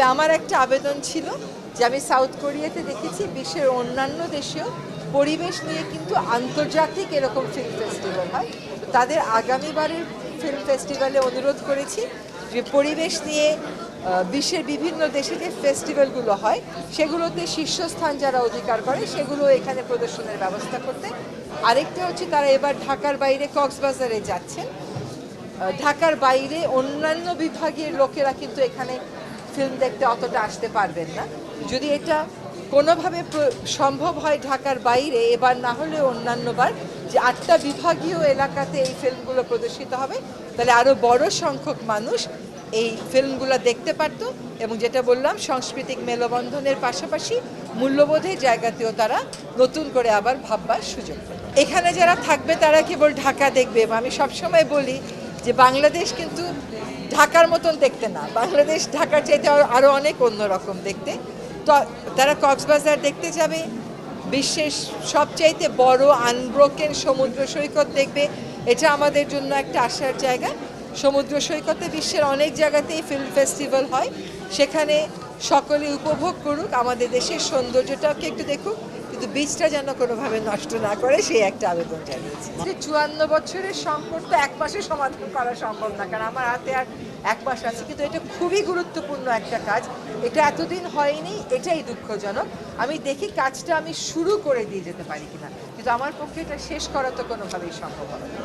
তবে আমার একটা আবেদন ছিল যে আমি সাউথ কোরিয়াতে দেখেছি বিশ্বের অন্যান্য দেশেও পরিবেশ নিয়ে কিন্তু আন্তর্জাতিক এরকম ফিল্ম ফেস্টিভ্যাল হয়। তো তাদের আগামীবারের ফিল্ম ফেস্টিভ্যালে অনুরোধ করেছি যে পরিবেশ নিয়ে বিশ্বের বিভিন্ন দেশে যে ফেস্টিভ্যালগুলো হয় সেগুলোতে শীর্ষস্থান যারা অধিকার করে সেগুলো এখানে প্রদর্শনের ব্যবস্থা করতে। আরেকটা হচ্ছে তারা এবার ঢাকার বাইরে কক্সবাজারে যাচ্ছেন। ঢাকার বাইরে অন্যান্য বিভাগের লোকেরা কিন্তু এখানে ফিল্ম দেখতে অতটা আসতে পারবেন না। যদি এটা কোনোভাবে সম্ভব হয় ঢাকার বাইরে, এবার না হলে অন্যান্যবার, যে 8টা বিভাগীয় এলাকাতে এই ফিল্মগুলো প্রদর্শিত হবে, তাহলে আরও বড় সংখ্যক মানুষ এই ফিল্মগুলো দেখতে পারত এবং যেটা বললাম সাংস্কৃতিক মেলবন্ধনের পাশাপাশি মূল্যবোধের জায়গাতেও তারা নতুন করে আবার ভাববার সুযোগ পাবে। এখানে যারা থাকবে তারা কেবল ঢাকা দেখবে। আমি সবসময় বলি যে বাংলাদেশ কিন্তু ঢাকার মতন দেখতে না, বাংলাদেশ ঢাকার চাইতে আরও অনেক অন্যরকম দেখতে। তো তারা কক্সবাজার দেখতে যাবে, বিশ্বের সবচাইতে বড় আনব্রোকেন সমুদ্র সৈকত দেখবে। এটা আমাদের জন্য একটা আসার জায়গা। সমুদ্র সৈকতে বিশ্বের অনেক জায়গাতেই ফিল্ম ফেস্টিভ্যাল হয়, সেখানে সকলে উপভোগ করুক, আমাদের দেশের সৌন্দর্যটাকে একটু দেখুক, কিন্তু বীজটা যেন কোনোভাবে নষ্ট না করে সেই একটা আবেদন জানিয়েছি। 54 বছরের সংকট তো এক মাসে সমাধান করা সম্ভব না, কারণ আমার হাতে আর এক মাস আছে, কিন্তু এটা খুবই গুরুত্বপূর্ণ একটা কাজ। এটা এতদিন হয়নি, এটাই দুঃখজনক। আমি দেখি কাজটা আমি শুরু করে দিয়ে যেতে পারি কিনা, কিন্তু আমার পক্ষে এটা শেষ করা তো কোনোভাবেই সম্ভব হবে না।